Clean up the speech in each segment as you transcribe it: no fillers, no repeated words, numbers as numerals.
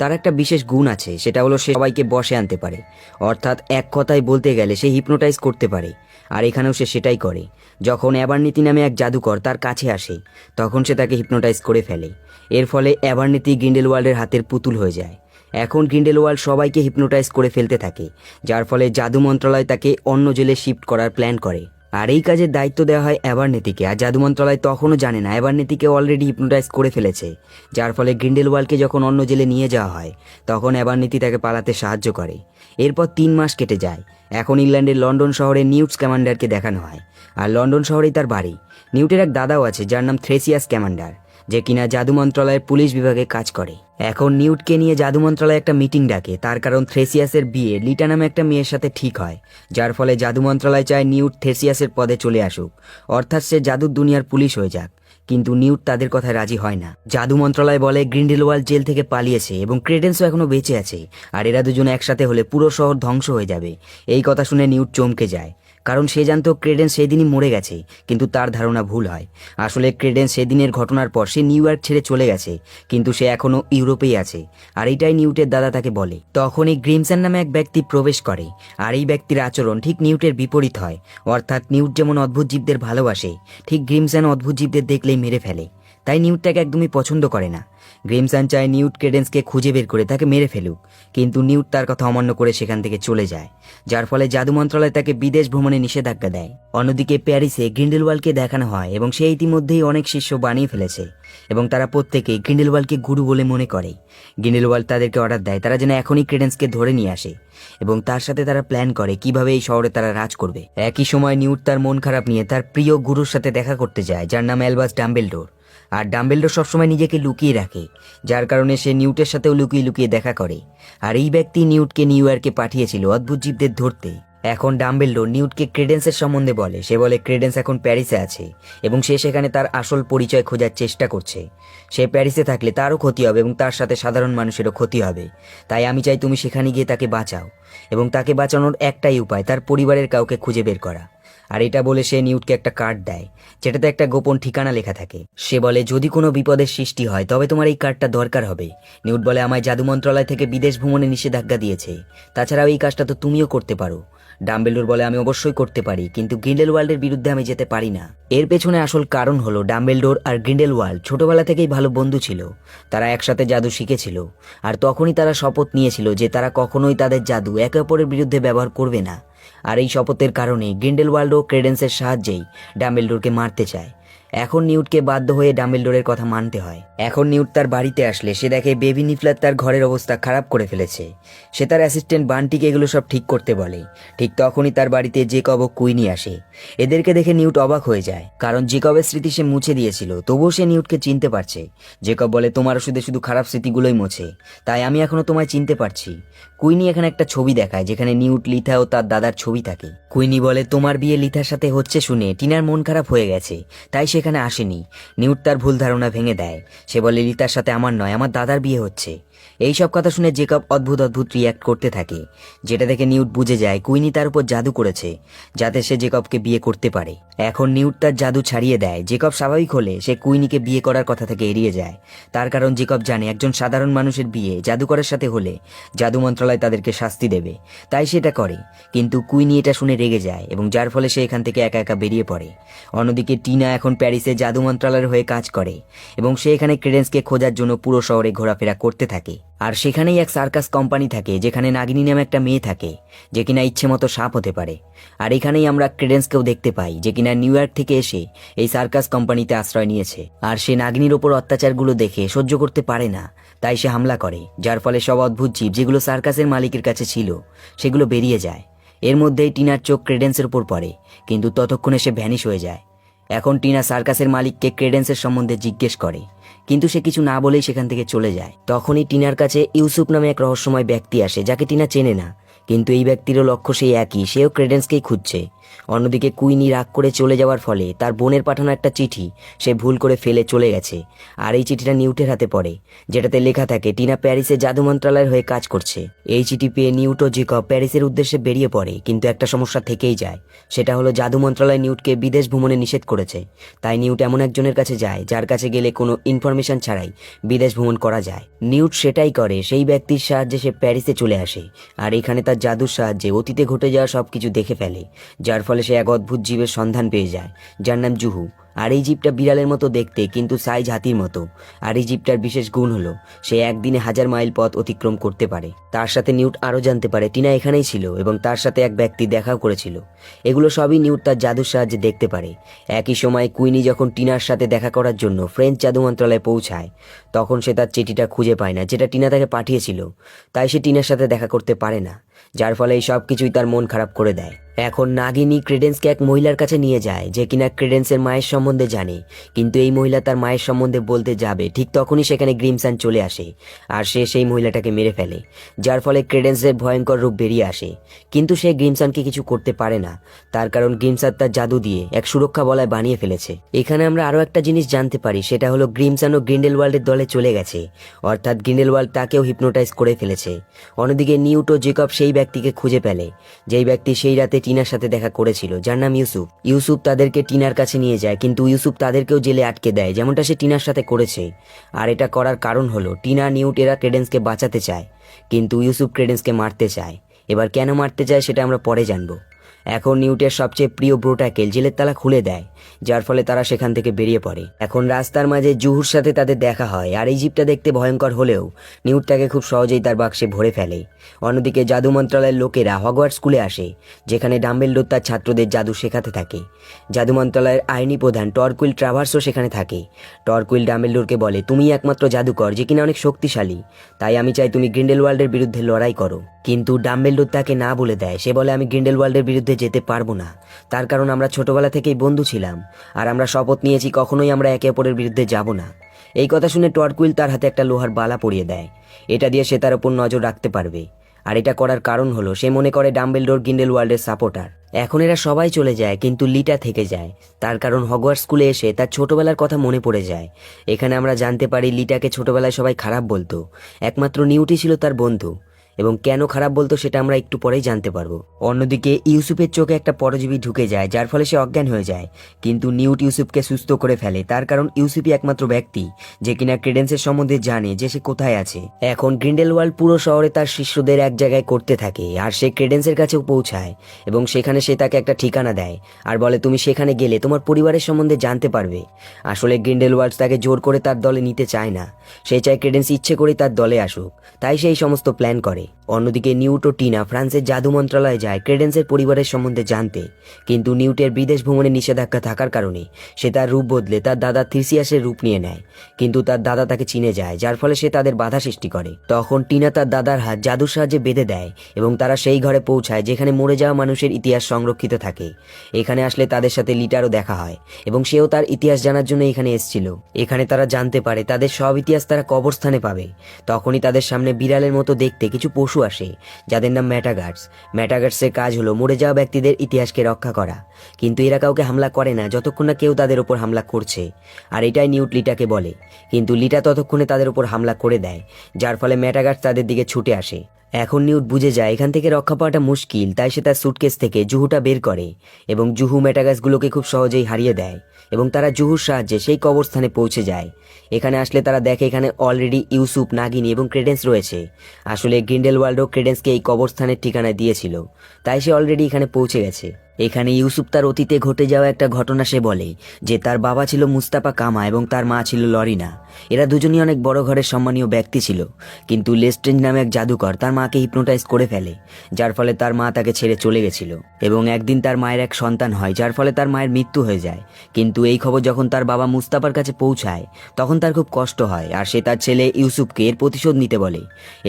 তার একটা বিশেষ গুণ আছে, সেটা হলো সে সবাইকে বশে আনতে পারে। অর্থাৎ এক কথায় বলতে গেলে সে হিপনোটাইজ করতে পারে। আর এখানেও সে সেটাই করে। যখন অ্যাবারনিতি নামে এক জাদুকর তার কাছে আসে, তখন সে তাকে হিপনোটাইজ করে ফেলে। এর ফলে অ্যাবারনিতি গ্রিন্ডেলওয়াল্ডের হাতের পুতুল হয়ে যায়। এখন গ্রিন্ডেলওয়াল্ড সবাইকে হিপনোটাইজ করে ফেলতে থাকে, যার ফলে জাদু মন্ত্রণালয় তাকে অন্য জেলে শিফট করার প্ল্যান করে। আর এই কাজের দায়িত্ব দেওয়া হয় অ্যাবারনিতিকে। আর জাদু মন্ত্রণালয় তখনও জানে না অ্যাবারনিতিকে অলরেডি হিপনোটাইজ করে ফেলেছে, যার ফলে গ্রিন্ডেলওয়াল্ডকে যখন অন্য জেলে নিয়ে যাওয়া হয়, তখন অ্যাবারনিতি তাকে পালাতে সাহায্য করে। এরপর 3 মাস কেটে যায়। এখন ইংল্যান্ডের লন্ডন শহরে নিউট স্ক্যামান্ডারকে দেখানো হয়। আর লন্ডন শহরেই তার বাড়ি। নিউটের এক দাদাও আছে যার নাম থ্রেসিয়াস স্ক্যামান্ডার, যে কিনা জাদু মন্ত্রণালয়ের পুলিশ বিভাগে কাজ করে। এখন নিউটকে নিয়ে জাদু মন্ত্রণালয়ে একটা মিটিং ডাকে, তার কারণ থ্রেসিয়াসের বিয়ে লিটা নামে একটা মেয়ের সাথে ঠিক হয়, যার ফলে জাদু মন্ত্রণালয় চায় নিউট থ্রেসিয়াসের পদে চলে আসুক, অর্থাৎ সে জাদুর দুনিয়ার পুলিশ হয়ে যাক। কিন্তু নিউট তাদের কথায় রাজি হয় না। জাদু মন্ত্রণালয় বলে গ্রিন্ডেলওয়াল্ড জেল থেকে পালিয়েছে এবং ক্রেডেন্সও এখনো বেঁচে আছে, আর এরা দুজন একসাথে হলে পুরো শহর ধ্বংস হয়ে যাবে। এই কথা শুনে নিউট চমকে যায়, কারণ সে জানতো ক্রেডেন্স সেদিনই মরে গেছে। কিন্তু তার ধারণা ভুল হয়। আসলে ক্রেডেন্স সেদিনের ঘটনার পর সে নিউ ইয়র্ক ছেড়ে চলে গেছে, কিন্তু সে এখনো ইউরোপেই আছে। আর এটাই নিউটের দাদা তাকে বলে। তখনই গ্রিমসন নামে এক ব্যক্তি প্রবেশ করে। আর এই ব্যক্তির আচরণ ঠিক নিউটের বিপরীত হয়। অর্থাৎ নিউট যেমন অদ্ভুত জীবদের ভালোবাসে, ঠিক গ্রিমসন অদ্ভুত জীবদের দেখলেই মেরে ফেলে। তাই নিউট তাকে একদমই পছন্দ করে না। গ্রিমসন চায় নিউট ক্রেডেন্সকে খুঁজে বের করে তাকে মেরে ফেলুক, কিন্তু নিউট তার কথা অমান্য করে সেখান থেকে চলে যায়, যার ফলে জাদু মন্ত্রণালয় তাকে বিদেশ ভ্রমণে নিষেধাজ্ঞা দেয়। অন্যদিকে প্যারিসে গ্রিন্ডেলওয়াল্ডকে দেখানো হয় এবং সে ইতিমধ্যেই অনেক শিষ্য বানিয়ে ফেলেছে এবং তারা প্রত্যেকেই গ্রিন্ডেলওয়াল্ডকে গুরু বলে মনে করে। গ্রিন্ডেলওয়াল্ড তাদেরকে অর্ডার দেয় তারা যেন এখনই ক্রেডেন্সকে ধরে নিয়ে আসে এবং তার সাথে তারা প্ল্যান করে কিভাবে এই শহরে তারা রাজ করবে। একই সময় নিউট তার মন খারাপ নিয়ে তার প্রিয় গুরুর সাথে দেখা করতে যায়, যার নাম অ্যালবাস ডাম্বেলডোর। আর ডাম্বেলডোর সবসময় নিজেকে লুকিয়ে রাখে, যার কারণে সে নিউটের সাথেও লুকিয়ে লুকিয়ে দেখা করে। আর এই ব্যক্তি নিউটকে নিউ ইয়র্কে পাঠিয়েছিল অদ্ভুত জীবদের ধরতে। এখন ডাম্বেলডোর নিউটকে ক্রেডেন্সের সম্বন্ধে বলে। সে বলে ক্রেডেন্স এখন প্যারিসে আছে এবং সে সেখানে তার আসল পরিচয় খোঁজার চেষ্টা করছে। সে প্যারিসে থাকলে তারও ক্ষতি হবে এবং তার সাথে সাধারণ মানুষেরও ক্ষতি হবে। তাই আমি চাই তুমি সেখানে গিয়ে তাকে বাঁচাও, এবং তাকে বাঁচানোর একটাই উপায় তার পরিবারের কাউকে খুঁজে বের করা। আর এটা বলে সে নিউটকে একটা কার্ড দেয়, যেটাতে একটা গোপন ঠিকানা লেখা থাকে। সে বলে যদি কোনো বিপদের সৃষ্টি হয় তবে তোমার এই কার্ডটা দরকার হবে। নিউট বলে আমায় জাদু মন্ত্রণালয় থেকে বিদেশ ভ্রমণে নিষেধাজ্ঞা দিয়েছে, তাছাড়াও এই কাজটা তো তুমিও করতে পারো। ডাম্বেলডোর বলে আমি অবশ্যই করতে পারি, কিন্তু গ্রিন্ডেলওয়াল্ডের বিরুদ্ধে আমি যেতে পারি না। এর পেছনে আসল কারণ হলো ডাম্বেলডোর আর গ্রিন্ডেলওয়াল্ড ছোটবেলা থেকেই ভালো বন্ধু ছিল। তারা একসাথে জাদু শিখেছিল, আর তখনই তারা শপথ নিয়েছিল যে তারা কখনোই তাদের জাদু একে অপরের বিরুদ্ধে ব্যবহার করবে না। আর এই শপথের কারণে গ্রিন্ডেলওয়াল্ডও ক্রেডেন্সের সাহায্যেই ডাম্বেলডোরকে মারতে চায়। এখন নিউটকে বাধ্য হয়ে ডাম্বেলডোরের কথা মানতে হয়। এখন নিউট তার বাড়িতে আসলে সে দেখে বেবি নিফলার তার ঘরের অবস্থা খারাপ করে ফেলেছে। সে তার অ্যাসিস্ট্যান্ট বান্টিকে এগুলো সব ঠিক করতে বলে। ঠিক তখনই তার বাড়িতে জেকব ও কুইনি আসে। এদেরকে দেখে নিউট অবাক হয়ে যায়, কারণ জেকবের স্মৃতি সে মুছে দিয়েছিল, তবুও সে নিউটকে চিনতে পারছে। জেকব বলে তোমার ওষুধে শুধু খারাপ স্মৃতিগুলোই মোছে, তাই আমি এখনো তোমায় চিনতে পারছি। কুইনি এখানে একটা ছবি দেখায় যেখানে নিউট, লিথা ও তার দাদার ছবি থাকে। কুইনি বলে তোমার বিয়ে লিথার সাথে হচ্ছে শুনে টিনার মন খারাপ হয়ে গেছে, তাই সেখানে আসেনি। নিউট তার ভুল ধারণা ভেঙে দেয়। সে বলে লিথার সাথে আমার নয়, আমার দাদার বিয়ে হচ্ছে। এই সব কথা শুনে জেকব অদ্ভুত অদ্ভুত রিয়াক্ট করতে থাকে, যেটা দেখে নিউট বুঝে যায় কুইনি তার উপর জাদু করেছে যাতে সে জেকবকে বিয়ে করতে পারে। এখন নিউট তার জাদু ছাড়িয়ে দেয়। জেকব স্বাভাবিক হলে সে কুইনিকে বিয়ে করার কথা থেকে এড়িয়ে যায়। তার কারণ জেকব জানে একজন সাধারণ মানুষের বিয়ে জাদুকরের সাথে হলে জাদু মন্ত্রণালয় তাদেরকে শাস্তি দেবে, তাই সেটা করে। কিন্তু কুইনি এটা শুনে রেগে যায় এবং যার ফলে সে এখান থেকে একা একা বেরিয়ে পড়ে। অন্যদিকে টিনা এখন প্যারিসে জাদু মন্ত্রণালয়ের হয়ে কাজ করে এবং সে এখানে ক্রেডেন্সকে খোঁজার জন্য পুরো শহরে ঘোরাফেরা করতে থাকে। আর সেখানেই এক সার্কাস কোম্পানি থাকে যেখানে নাগিনী নামে একটা মেয়ে থাকে, যে কিনা ইচ্ছে মতো সাপ হতে পারে। আর এখানেই আমরা ক্রেডেন্সকেও দেখতে পাই, যে কিনা নিউ ইয়র্ক থেকে এসে এই সার্কাস কোম্পানিতে আশ্রয় নিয়েছে। আর সে নাগিনীর ওপর অত্যাচারগুলো দেখে সহ্য করতে পারে না, তাই সে হামলা করে, যার ফলে সব অদ্ভুত জীব যেগুলো সার্কাসের মালিকের কাছে ছিল সেগুলো বেরিয়ে যায়। এর মধ্যেই টিনার চোখ ক্রেডেন্সের উপর পড়ে, কিন্তু ততক্ষণে সে ভ্যানিশ হয়ে যায়। এখন টিনা সার্কাসের মালিককে ক্রেডেন্সের সম্বন্ধে জিজ্ঞেস করে, কিন্তু সে কিছু না বলেই সেখান থেকে চলে যায়। তখনই টিনার কাছে ইউসুফ নামে এক রহস্যময় ব্যক্তি আসে, যাকে টিনা চেনে না, কিন্তু এই ব্যক্তিরও লক্ষ্য সেই একই, সেও ক্রেডেন্সকেই খুঁজছে। অন্যদিকে কুইনি রাগ করে চলে যাওয়ার ফলে তার বোনের পাঠানো একটা চিঠি সে ভুল করে ফেলে চলে গেছে। আর এই চিঠিটা নিউটের হাতে পড়ে, যেটাতে লেখা থাকে টিনা প্যারিসে জাদু মন্ত্রণালয়ের হয়ে কাজ করছে। এই চিঠি পেয়ে নিউট ও জেকব প্যারিসের উদ্দেশ্যে বেরিয়ে পড়ে, কিন্তু একটা সমস্যা থেকেই যায়। সেটা হলো জাদু মন্ত্রণালয় নিউটকে বিদেশ ভ্রমণে নিষেধ করেছে। তাই নিউট এমন একজনের কাছে যায় যার কাছে গেলে কোনো ইনফরমেশন ছাড়াই বিদেশ ভ্রমণ করা যায়। নিউট সেটাই করে, সেই ব্যক্তির সাহায্যে সে প্যারিসে চলে আসে। আর এখানে তার জাদুর সাহায্যে অতীতে ঘটে যাওয়া সবকিছু দেখে ফেলে, যার ফলে সে এক অদ্ভুত জীবের সন্ধান পেয়ে যায় যার নাম জুহু। আর এই জীবটা বিড়ালের মতো দেখতে, কিন্তু সাইজ হাতির মতো। আর এই জীবটার বিশেষ গুণ হলো সে একদিনে 1000 মাইল পথ অতিক্রম করতে পারে। তার সাথে নিউট আরও জানতে পারে টিনা এখানেই ছিল এবং তার সাথে এক ব্যক্তি দেখাও করেছিল। এগুলো সবই নিউট তার জাদুর সাহায্যে দেখতে পারে। একই সময় কুইনি যখন টিনার সাথে দেখা করার জন্য ফ্রেঞ্চ জাদু মন্ত্রণালয়ে পৌঁছায়, তখন সে তার চিঠিটা খুঁজে পায় না যেটা টিনা তাকে পাঠিয়েছিল। তাই সে টিনার সাথে দেখা করতে পারে না, যার ফলে এই সব কিছুই তার মন খারাপ করে দেয়। এখন নাগিনী ক্রেডেন্সকে এক মহিলার কাছে নিয়ে যায় যে কিনা ক্রেডেন্সের মায়ের সম্বন্ধে জানে, কিন্তু এই মহিলা তার মায়ের সম্বন্ধে বলতে যাবে ঠিক তখনই সেখানে গ্রিমসান চলে আসে আর সে সেই মহিলাটাকে মেরে ফেলে, যার ফলে ক্রেডেন্সের ভয়ঙ্কর রূপ বেরিয়ে আসে। কিন্তু সে গ্রিমসানকে কিছু করতে পারে না, তার কারণ গ্রিমসান তার জাদু দিয়ে এক সুরক্ষা বলয় বানিয়ে ফেলেছে। এখানে আমরা আরও একটা জিনিস জানতে পারি, সেটা হলো গ্রিমসান ও গ্রিন্ডেলওয়াল্ডের দলে চলে গেছে, অর্থাৎ গ্রিন্ডেলওয়াল্ড তাকেও হিপনোটাইজ করে ফেলেছে। অন্যদিকে নিউট ও জেকব সেই ব্যক্তিকে খুঁজে পেলে যেই ব্যক্তি সেই রাতে টিনার সাথে দেখা করেছিল, যার নাম ইউসুফ। ইউসুফ তাদেরকে টিনার কাছে নিয়ে যায়, কিন্তু ইউসুফ তাদেরকেও জেলে আটকে দেয় যেমনটা সে টিনার সাথে করেছে। আর এটা করার কারণ হলো টিনা, নিউট এরা ক্রেডেন্সকে বাঁচাতে চায়, কিন্তু ইউসুফ ক্রেডেন্সকে মারতে চায়। এবার কেন মারতে চায় সেটা আমরা পরে জানবো। এখন নিউটের সবচেয়ে প্রিয় ব্রোটাকেল জেলের তালা খুলে দেয়, যার ফলে তারা সেখান থেকে বেরিয়ে পড়ে। এখন রাস্তার মাঝে জুহুর সাথে তাদের দেখা হয়, আর এই জীবটা দেখতে ভয়ঙ্কর হলেও নিউট তাকে খুব সহজেই তার বাক্সে ভরে ফেলে। অন্যদিকে জাদু মন্ত্রণালয়ের লোকেরা হগওয়ার্টস স্কুলে আসে, যেখানে ডাম্বেলডোর তার ছাত্রদের জাদু শেখাতে থাকে। জাদু মন্ত্রণালয়ের আইনি প্রধান টরকুইল ট্রাভার্সও সেখানে থাকে। টরকুইল ডাম্বেলডোরকে বলে, তুমি একমাত্র জাদুকর যে কিনা অনেক শক্তিশালী, তাই আমি চাই তুমি গ্রিন্ডেলওয়াল্ডের বিরুদ্ধে লড়াই করো। কিন্তু ডাম্বেলডোর তাকে না বলে দেয়। সে বলে, আমি গ্রিন্ডেলওয়াল্ডের বিরুদ্ধে যেতে পারবো না, তার কারণ আমরা ছোটবেলা থেকেই বন্ধু ছিলাম আর আমরা শপথ নিয়েছি কখনোই আমরা একে অপরের বিরুদ্ধে যাব না। এই কথা শুনে টরকুইল তার হাতে একটা লোহার বালা পরিয়ে দেয়, এটা দিয়ে সে তার উপর নজর রাখতে পারবে। আর এটা করার কারণ হলো সে মনে করে ডাম্বেলডোর গ্রিন্ডেলওয়াল্ডের সাপোর্টার। এখন এরা সবাই চলে যায়, কিন্তু লিটা থেকে যায়, তার কারণ হগওয়ার্টস স্কুলে এসে তার ছোটবেলার কথা মনে পড়ে যায়। এখানে আমরা জানতে পারি লিটাকে ছোটবেলায় সবাই খারাপ বলতো, একমাত্র নিউটই ছিল তার বন্ধু, এবং কেন খারাপ বলতো সেটা আমরা একটু পরেই জানতে পারবো। অন্যদিকে ইউসুফের চোখে একটা পরজীবী ঢুকে যায়, যার ফলে সে অজ্ঞান হয়ে যায়, কিন্তু নিউট ইউসুফকে সুস্থ করে ফেলে, তার কারণ ইউসুফই একমাত্র ব্যক্তি যে কিনা ক্রেডেন্সের সম্বন্ধে জানে যে সে কোথায় আছে। এখন গ্রিন্ডেলওয়াল্ড পুরো শহরে তার শিষ্যদের এক জায়গায় করতে থাকে, আর সে ক্রেডেন্সের কাছেও পৌঁছায় এবং সেখানে সে তাকে একটা ঠিকানা দেয় আর বলে, তুমি সেখানে গেলে তোমার পরিবারের সম্বন্ধে জানতে পারবে। আসলে গ্রিন্ডেলওয়াল্ড তাকে জোর করে তার দলে নিতে চায় না, সে চায় ক্রেডেন্স ইচ্ছে করেই তার দলে আসুক, তাই সে এই সমস্ত প্ল্যান করে। অন্যদিকে নিউট ও টিনা ফ্রান্সের জাদু মন্ত্রণালয়ে যায় ক্রেডেন্সের পরিবারের সম্বন্ধে জানতে, কিন্তু নিউটের বিদেশ ভ্রমণে নিষেধাজ্ঞা থাকার কারণে সে তার রূপ বদলে তার দাদা থিসিয়াসের রূপ নিয়ে নেয়, কিন্তু তার দাদা তাকে চিনে যায়, যার ফলে সে তাদের বাধা সৃষ্টি করে। তখন টিনা তার দাদার হাত জাদুর সাহায্যে বেঁধে দেয় এবং তারা সেই ঘরে পৌঁছায় যেখানে মরে যাওয়া মানুষের ইতিহাস সংরক্ষিত থাকে। এখানে আসলে তাদের সাথে লিটারও দেখা হয় এবং সেও তার ইতিহাস জানার জন্য এখানে এসেছিল। এখানে তারা জানতে পারে তাদের সব ইতিহাস তারা কবরস্থানে পাবে। তখনই তাদের সামনে বিড়ালের মতো দেখতে কিছু পশু আসে যাদের নাম ম্যাটাগার্স। ম্যাটাগার্সের কাজ হলো মরে যাওয়া ব্যক্তিদের ইতিহাসকে রক্ষা করা, কিন্তু এরা কাউকে হামলা করে না যতক্ষণ না কেউ তাদের উপর হামলা করছে। আর এটাই নিউট লিটাকে বলে, কিন্তু লিটা ততক্ষণে তাদের উপর হামলা করে দেয়, যার ফলে ম্যাটাগার্স তাদের দিকে ছুটে আসে। এখন নিউট বুঝে যায় এখান থেকে রক্ষা পাওয়াটা মুশকিল, তাই সে তার সুটকেস থেকে জুহুটা বের করে এবং জুহু ম্যাটাগার্সগুলোকে খুব সহজেই হারিয়ে দেয় এবং তারা জুহুর সাহায্যে সেই কবরস্থানে পৌঁছে যায়। এখানে আসলে তারা দেখে এখানে অলরেডি ইউসুফ, নাগিনী এবং ক্রেডেন্স রয়েছে। আসলে গ্রিন্ডেলওয়াল্ডও ক্রেডেন্সকে এই কবরস্থানের ঠিকানা দিয়েছিল, তাই সে অলরেডি এখানে পৌঁছে গেছে। এখানে ইউসুফ তার অতীতে ঘটে যাওয়া একটা ঘটনা সে বলে যে তার বাবা ছিল মুস্তাফা কামা এবং তার মা ছিল লরিনা। এরা দুজনই অনেক বড় ঘরের সম্মানীয় ব্যক্তি ছিল, কিন্তু লেস্ট্রেঞ্জ নামে এক জাদুকর তার মাকে হিপনোটাইজ করে ফেলে, যার ফলে তার মা তাকে ছেড়ে চলে গেছিল এবং একদিন তার মায়ের এক সন্তান হয়, যার ফলে তার মায়ের মৃত্যু হয়ে যায়। কিন্তু এই খবর যখন তার বাবা মুস্তাফার কাছে পৌঁছায় তখন তার খুব কষ্ট হয়, আর সে তার ছেলে ইউসুফকে এর প্রতিশোধ নিতে বলে।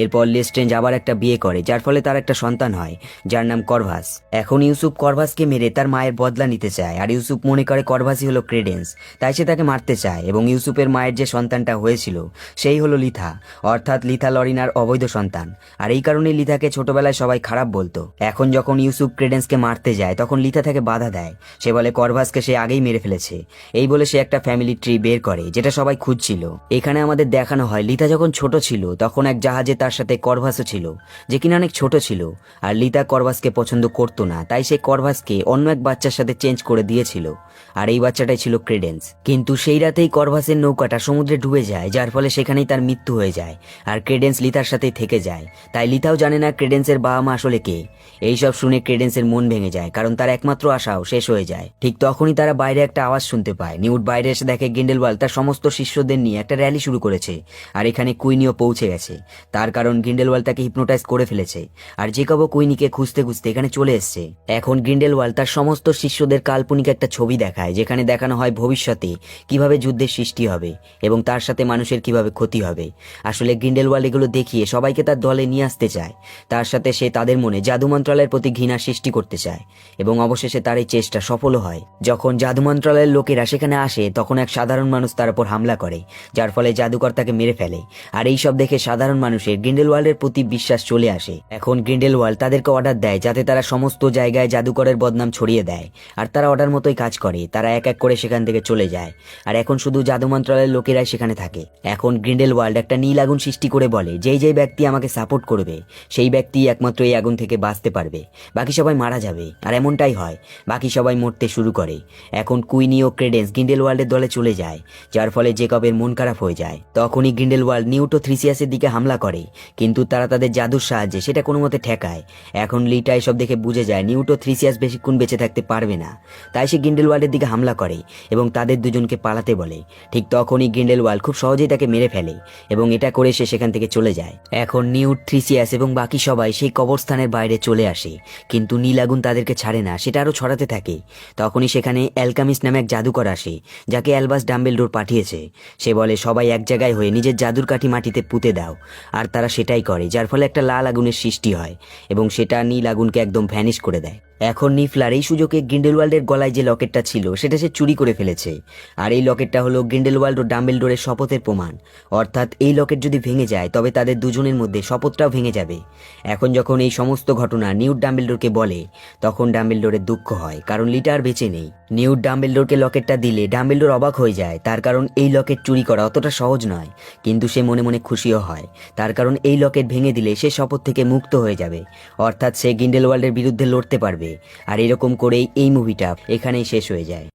এরপর লেস্ট্রেঞ্জ আবার একটা বিয়ে করে, যার ফলে তার একটা সন্তান হয় যার নাম করভাস। এখন ইউসুফ করভাস করভাসকে মেরে তার মায়ের বদলা নিতে চায়। আর ইউসুফ মনে করে করভাসই হলো ক্রেডেন্স, তাই সে তাকে মারতে চায়। এবং ইউসুফের মায়ের যে সন্তানটা হয়েছিল সেই হলো লিথা, অর্থাৎ লিথা লরিনার অবৈধ সন্তান। আর এই কারণে লিথাকে ছোটবেলায় সবাই খারাপ বলতো। এখন যখন ইউসুফ ক্রেডেন্সকে মারতে যায় তখন লিথা তাকে বাধা দেয়। সে বলে করভাসকে সে আগেই মেরে ফেলেছে। এই বলে সে একটা ফ্যামিলি ট্রি বের করে, যেটা সবাই খুঁজছিল। এখানে আমাদের দেখানো হয় লিথা যখন ছোট ছিল তখন এক জাহাজে তার সাথে করভাসও ছিল, যে কিনা অনেক ছোট ছিল। আর লিথা করভাসকে পছন্দ করতো না, তাই সে করভাসকে অন্য এক বাচ্চার সাথে চেঞ্জ করে দিয়েছিল। আর এই বাচ্চাটাই ছিল ক্রেডেন্স। কিন্তু সেই রাতেই করভাসের নৌকাটা সমুদ্রে ডুবে যায়, যার ফলে সেখানেই তার মৃত্যু হয়ে যায়। আর ক্রেডেন্স লিথার সাথেই থেকে যায়। তাই লিথাও জানে না ক্রেডেন্সের বাবা মা আসলে কে। এইসব শুনে ক্রেডেন্সের মন ভেঙে যায়, কারণ তার একমাত্র আশাও শেষ হয়ে যায়। ঠিক তখনই তারা বাইরে একটা আওয়াজ শুনতে পায়। নিউট বাইরে এসে দেখে গ্রিন্ডেলওয়াল্ড তার সমস্ত শিষ্যদের নিয়ে একটা র্যালি শুরু করেছে। আর এখানে কুইনিও পৌঁছে গেছে, তার কারণ গ্রিন্ডেলওয়াল্ড তাকে হিপনোটাইজ করে ফেলেছে। আর জেকবও কুইনিকে খুঁজতে খুঁজতে এখানে চলে এসছে। এখন গ্রিন্ডেলওয়াল্ড তার সমস্ত শিষ্যদের কাল্পনিক একটা ছবি দেখায়, যেখানে দেখানো হয় ভবিষ্যতে কিভাবে যুদ্ধের সৃষ্টি হবে এবং তার সাথে মানুষের কিভাবে ক্ষতি হবে। আসলে গ্রিন্ডেলওয়াল্ড এগুলো দেখিয়ে সবাইকে তার দলে নিয়ে আসতে চায়। তার সাথে সে তাদের মনে জাদু মন্ত্রণালয়ের প্রতি ঘৃণা সৃষ্টি করতে চায় এবং অবশেষে তার এই চেষ্টা সফল হয়। যখন জাদু মন্ত্রণালয়ের লোকেরা সেখানে আসে তখন এক সাধারণ মানুষ তার উপর হামলা করে, যার ফলে জাদুকর তাকে মেরে ফেলে। আর এই সব দেখে সাধারণ মানুষের গ্রিন্ডেলওয়াল্ডের প্রতি বিশ্বাস চলে আসে। এখন গ্রিন্ডেলওয়াল্ড তাদেরকে অর্ডার দেয় যাতে তারা সমস্ত জায়গায় জাদুকরের বদনাম ছড়িয়ে দেয়। আর তারা অর্ডার মতোই কাজ করে, তারা এক এক করে সেখান থেকে চলে যায়। আর এখন শুধু জাদু মন্ত্রণালয়ের লোকেরাই সেখানে থাকে। এখন গ্রিন্ডেলওয়াল্ড একটা নীল আগুন সৃষ্টি করে বলে, যেই যেই ব্যক্তি আমাকে সাপোর্ট করবে সেই ব্যক্তি একমাত্র এই আগুন থেকে বাঁচতে পারবে, বাকি সবাই মারা যাবে। আর এমনটাই হয়, বাকি সবাই মরতে শুরু করে। এখন কুইনি ও ক্রেডেন্স গ্রিন্ডেলওয়াল্ডের দলে চলে যায়, যার ফলে জেকবের মন খারাপ হয়ে যায়। তখনই গ্রিন্ডেলওয়াল্ড নিউট ও থ্রিসিয়াসের দিকে হামলা করে, কিন্তু তারা তাদের জাদুর সাহায্যে সেটা কোনো মতে ঠেকায়। এখন লিটা এসব দেখে বুঝে যায় নিউট ও থ্রিসিয়াস বেশিক্ষণ বেঁচে থাকতে পারবে না, তাই সে গ্রিন্ডেলওয়াল্ডের দিকে হামলা করে এবং তাদের দুজনকে পালাতে বলে। ঠিক তখনই গ্রিন্ডেলওয়াল্ড খুব সহজেই তাকে মেরে ফেলে এবং এটা করে সে সেখান থেকে চলে যায়। এখন নিউট, থ্রিসিয়াস এবং বাকি সবাই সেই কবরস্থানের বাইরে চলে আসে, কিন্তু নীল আগুন তাদেরকে ছাড়ে না, সেটা আরো ছড়াতে থাকে। তখনই সেখানে অ্যালকামিস্ট নামে এক জাদুকর আসে, যাকে অ্যালবাস ডাম্বেলডোর পাঠিয়েছে। সে বলে সবাই এক জায়গায় হয়ে নিজের জাদুর কাঠি মাটিতে পুঁতে দাও। আর তারা সেটাই করে, যার ফলে একটা লাল আগুনের সৃষ্টি হয় এবং সেটা নীল আগুনকে একদম ভ্যানিশ করে দেয়। এখন নিফলার এই সুযোগে গ্রিন্ডেলওয়াল্ডের গলায় যে লকেটটা ছিল সেটা সে চুরি করে ফেলেছে। আর এই লকেটটা হলো গ্রিন্ডেলওয়াল্ড ও ডাম্বেলডোরের শপথের প্রমাণ, অর্থাৎ এই লকেট যদি ভেঙে যায় তবে তাদের দুজনের মধ্যে শপথটাও ভেঙে যাবে। এখন যখন এই সমস্ত ঘটনা নিউট ডাম্বেলডোরকে বলে তখন ডাম্বেলডোরের দুঃখ হয়, কারণ লিটা আর বেঁচে নেই। নিউট ডাম্বেলডোরকে লকেটটা দিলে ডাম্বেলডোর অবাক হয়ে যায়, তার কারণ এই লকেট চুরি করা অতটা সহজ নয়। কিন্তু সে মনে মনে খুশিও হয়, তার কারণ এই লকেট ভেঙে দিলে সে শপথ থেকে মুক্ত হয়ে যাবে, অর্থাৎ সে গ্রিন্ডেলওয়াল্ডের বিরুদ্ধে লড়তে পারবে। আর এরকম করেই এই মুভিটা এখানেই শেষ হয়ে যায়।